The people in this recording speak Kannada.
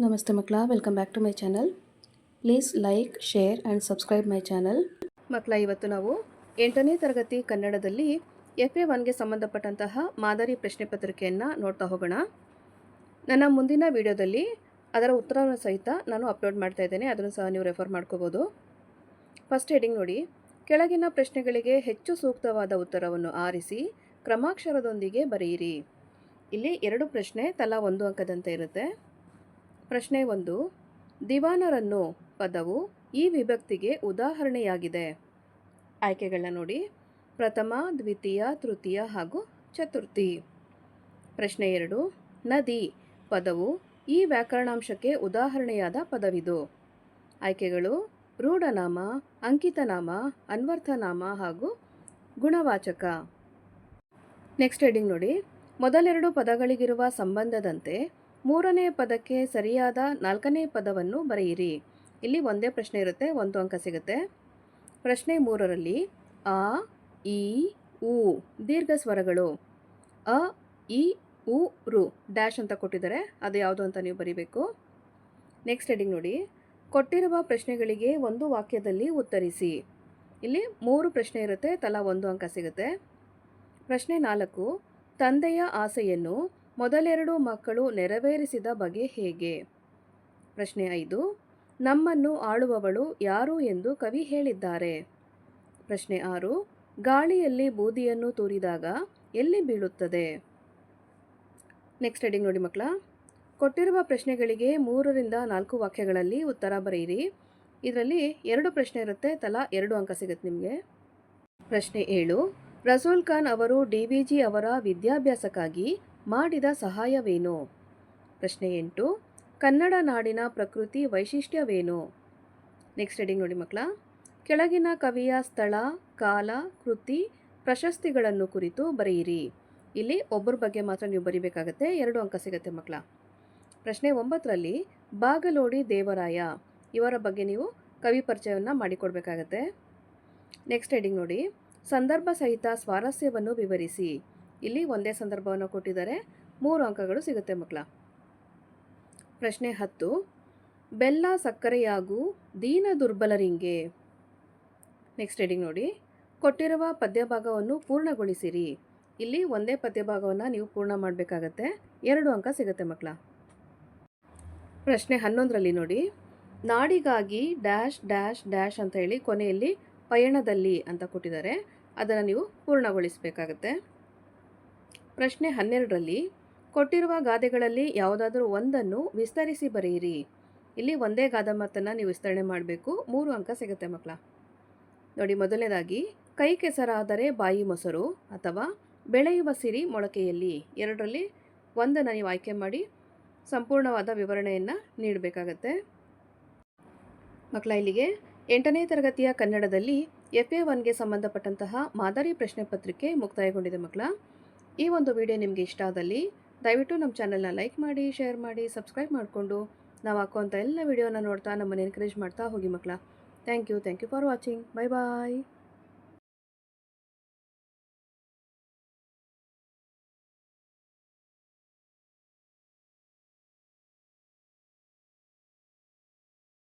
ನಮಸ್ತೆ ಮಕ್ಕಳ, welcome back to my channel. Please like, share and subscribe my channel. ಮಕ್ಕಳ, ಇವತ್ತು ನಾವು 8ನೇ ತರಗತಿ ಕನ್ನಡದಲ್ಲಿ FA1ಗೆ ಸಂಬಂಧಪಟ್ಟಂತಹ ಮಾದರಿ ಪ್ರಶ್ನೆ ಪತ್ರಿಕೆಯನ್ನು ನೋಡ್ತಾ ಹೋಗೋಣ. ನನ್ನ ಮುಂದಿನ ವಿಡಿಯೋದಲ್ಲಿ ಅದರ ಉತ್ತರವನ್ನು ಸಹಿತ ನಾನು ಅಪ್ಲೋಡ್ ಮಾಡ್ತಾ ಇದ್ದೇನೆ, ಅದನ್ನು ಸಹ ನೀವು ರೆಫರ್ ಮಾಡ್ಕೋಬೋದು. ಫಸ್ಟ್ ಹೆಡಿಂಗ್ ನೋಡಿ, ಕೆಳಗಿನ ಪ್ರಶ್ನೆಗಳಿಗೆ ಹೆಚ್ಚು ಸೂಕ್ತವಾದ ಉತ್ತರವನ್ನು ಆರಿಸಿ ಕ್ರಮಾಕ್ಷರದೊಂದಿಗೆ ಬರೆಯಿರಿ. ಇಲ್ಲಿ 2 ಪ್ರಶ್ನೆ ತಲಾ 1 ಅಂಕದಂತೆ ಇರುತ್ತೆ. ಪ್ರಶ್ನೆ 1, ದಿವಾನರನ್ನು ಪದವು ಈ ವಿಭಕ್ತಿಗೆ ಉದಾಹರಣೆಯಾಗಿದೆ. ಆಯ್ಕೆಗಳನ್ನ ನೋಡಿ, ಪ್ರಥಮ, ದ್ವಿತೀಯ, ತೃತೀಯ ಹಾಗೂ ಚತುರ್ಥಿ. ಪ್ರಶ್ನೆ 2, ನದಿ ಪದವು ಈ ವ್ಯಾಕರಣಾಂಶಕ್ಕೆ ಉದಾಹರಣೆಯಾದ ಪದವಿದು. ಆಯ್ಕೆಗಳು ರೂಢನಾಮ, ಅಂಕಿತನಾಮ, ಅನ್ವರ್ಥನಾಮ ಹಾಗೂ ಗುಣವಾಚಕ. ನೆಕ್ಸ್ಟ್ ಹೆಡಿಂಗ್ ನೋಡಿ, ಮೊದಲೆರಡು ಪದಗಳಿಗಿರುವ ಸಂಬಂಧದಂತೆ ಮೂರನೇ ಪದಕ್ಕೆ ಸರಿಯಾದ 4ನೇ ಪದವನ್ನು ಬರೆಯಿರಿ. ಇಲ್ಲಿ ಒಂದೇ ಪ್ರಶ್ನೆ ಇರುತ್ತೆ, 1 ಅಂಕ ಸಿಗುತ್ತೆ. ಪ್ರಶ್ನೆ 3ರಲ್ಲಿ ಅ, ಇ, ಉ ದೀರ್ಘ ಸ್ವರಗಳು ಅ, ಇ, ಉ, ರು ಡ್ಯಾಶ್ ಅಂತ ಕೊಟ್ಟಿದ್ದಾರೆ, ಅದು ಯಾವುದು ಅಂತ ನೀವು ಬರೀಬೇಕು. ನೆಕ್ಸ್ಟ್ ಹೆಡಿಂಗ್ ನೋಡಿ, ಕೊಟ್ಟಿರುವ ಪ್ರಶ್ನೆಗಳಿಗೆ ಒಂದು ವಾಕ್ಯದಲ್ಲಿ ಉತ್ತರಿಸಿ. ಇಲ್ಲಿ 3 ಪ್ರಶ್ನೆ ಇರುತ್ತೆ, ತಲಾ 1 ಅಂಕ ಸಿಗುತ್ತೆ. ಪ್ರಶ್ನೆ 4, ತಂದೆಯ ಆಸೆಯನ್ನು ಮೊದಲೆರಡು ಮಕ್ಕಳು ನೆರವೇರಿಸಿದ ಬಗೆ ಹೇಗೆ? ಪ್ರಶ್ನೆ 5, ನಮ್ಮನ್ನು ಆಳುವವಳು ಯಾರು ಎಂದು ಕವಿ ಹೇಳಿದ್ದಾರೆ. ಪ್ರಶ್ನೆ 6, ಗಾಳಿಯಲ್ಲಿ ಬೂದಿಯನ್ನು ತೂರಿದಾಗ ಎಲ್ಲಿ ಬೀಳುತ್ತದೆ? ನೆಕ್ಸ್ಟ್ ಹೆಡಿಂಗ್ ನೋಡಿ ಮಕ್ಕಳ, ಕೊಟ್ಟಿರುವ ಪ್ರಶ್ನೆಗಳಿಗೆ 3ರಿಂದ 4 ವಾಕ್ಯಗಳಲ್ಲಿ ಉತ್ತರ ಬರೆಯಿರಿ. ಇದರಲ್ಲಿ 2 ಪ್ರಶ್ನೆ ಇರುತ್ತೆ, ತಲಾ 2 ಅಂಕ ಸಿಗುತ್ತೆ ನಿಮಗೆ. ಪ್ರಶ್ನೆ 7, ರಸೂಲ್ ಖಾನ್ ಅವರು DVG ಅವರ ವಿದ್ಯಾಭ್ಯಾಸಕ್ಕಾಗಿ ಮಾಡಿದ ಸಹಾಯವೇನು? ಪ್ರಶ್ನೆ 8, ಕನ್ನಡ ನಾಡಿನ ಪ್ರಕೃತಿ ವೈಶಿಷ್ಟ್ಯವೇನು? ನೆಕ್ಸ್ಟ್ ಹೆಡಿಂಗ್ ನೋಡಿ ಮಕ್ಕಳ, ಕೆಳಗಿನ ಕವಿಯ ಸ್ಥಳ, ಕಾಲ, ಕೃತಿ, ಪ್ರಶಸ್ತಿಗಳನ್ನು ಕುರಿತು ಬರೆಯಿರಿ. ಇಲ್ಲಿ ಒಬ್ಬರ ಬಗ್ಗೆ ಮಾತ್ರ ನೀವು ಬರೀಬೇಕಾಗತ್ತೆ, 2 ಅಂಕ ಸಿಗುತ್ತೆ ಮಕ್ಕಳ. ಪ್ರಶ್ನೆ 9ರಲ್ಲಿ ಬಾಗಲೋಡಿ ದೇವರಾಯ ಇವರ ಬಗ್ಗೆ ನೀವು ಕವಿ ಪರಿಚಯವನ್ನು ಮಾಡಿಕೊಡ್ಬೇಕಾಗತ್ತೆ. ನೆಕ್ಸ್ಟ್ ಹೆಡಿಂಗ್ ನೋಡಿ, ಸಂದರ್ಭ ಸಹಿತ ಸ್ವಾರಸ್ಯವನ್ನು ವಿವರಿಸಿ. ಇಲ್ಲಿ ಒಂದೇ ಸಂದರ್ಭವನ್ನು ಕೊಟ್ಟಿದ್ದಾರೆ, 3 ಅಂಕಗಳು ಸಿಗುತ್ತೆ ಮಕ್ಕಳ. ಪ್ರಶ್ನೆ 10, ಬೆಲ್ಲ ಸಕ್ಕರೆಯಾಗು ದೀನ ದುರ್ಬಲರಿಂಗೆ. ನೆಕ್ಸ್ಟ್ ಹೆಡಿಂಗ್ ನೋಡಿ, ಕೊಟ್ಟಿರುವ ಪದ್ಯಭಾಗವನ್ನು ಪೂರ್ಣಗೊಳಿಸಿರಿ. ಇಲ್ಲಿ ಒಂದೇ ಪದ್ಯಭಾಗವನ್ನು ನೀವು ಪೂರ್ಣ ಮಾಡಬೇಕಾಗತ್ತೆ, 2 ಅಂಕ ಸಿಗುತ್ತೆ ಮಕ್ಕಳ. ಪ್ರಶ್ನೆ 11ರಲ್ಲಿ ನೋಡಿ, ನಾಡಿಗಾಗಿ ಡ್ಯಾಶ್ ಡ್ಯಾಶ್ ಡ್ಯಾಶ್ ಅಂತ ಹೇಳಿ ಕೊನೆಯಲ್ಲಿ ಪಯಣದಲ್ಲಿ ಅಂತ ಕೊಟ್ಟಿದ್ದಾರೆ, ಅದನ್ನು ನೀವು ಪೂರ್ಣಗೊಳಿಸಬೇಕಾಗತ್ತೆ. ಪ್ರಶ್ನೆ 12ರಲ್ಲಿ ಕೊಟ್ಟಿರುವ ಗಾದೆಗಳಲ್ಲಿ ಯಾವುದಾದ್ರೂ ಒಂದನ್ನು ವಿಸ್ತರಿಸಿ ಬರೆಯಿರಿ. ಇಲ್ಲಿ ಒಂದೇ ಗಾದೆ ಮಾತನ್ನು ನೀವು ವಿಸ್ತರಣೆ ಮಾಡಬೇಕು, 3 ಅಂಕ ಸಿಗುತ್ತೆ ಮಕ್ಕಳ. ನೋಡಿ, ಮೊದಲನೇದಾಗಿ ಕೈ ಕೆಸರಾದರೆ ಬಾಯಿ ಮೊಸರು ಅಥವಾ ಬೆಳೆಯುವ ಸಿರಿ ಮೊಳಕೆಯಲ್ಲಿ, 2ರಲ್ಲಿ ಒಂದನ್ನು ನೀವು ಆಯ್ಕೆ ಮಾಡಿ ಸಂಪೂರ್ಣವಾದ ವಿವರಣೆಯನ್ನು ನೀಡಬೇಕಾಗತ್ತೆ. ಮಕ್ಕಳ, ಇಲ್ಲಿಗೆ 8ನೇ ತರಗತಿಯ ಕನ್ನಡದಲ್ಲಿ FA1ಗೆ ಸಂಬಂಧಪಟ್ಟಂತಹ ಮಾದರಿ ಪ್ರಶ್ನೆ ಪತ್ರಿಕೆ ಮುಕ್ತಾಯಗೊಂಡಿದೆ ಮಕ್ಕಳ. ಈ ಒಂದು ವಿಡಿಯೋ ನಿಮಗೆ ಇಷ್ಟ ಆದಲ್ಲಿ ದಯವಿಟ್ಟು ನಮ್ಮ ಚಾನಲ್ನ ಲೈಕ್ ಮಾಡಿ, ಶೇರ್ ಮಾಡಿ, ಸಬ್ಸ್ಕ್ರೈಬ್ ಮಾಡಿಕೊಂಡು ನಾವು ಹಾಕುವಂಥ ಎಲ್ಲ ವಿಡಿಯೋನ ನೋಡ್ತಾ ನಮ್ಮನ್ನು ಎನ್ಕರೇಜ್ ಮಾಡ್ತಾ ಹೋಗಿ ಮಕ್ಕಳ. Thank you for watching. Bye bye.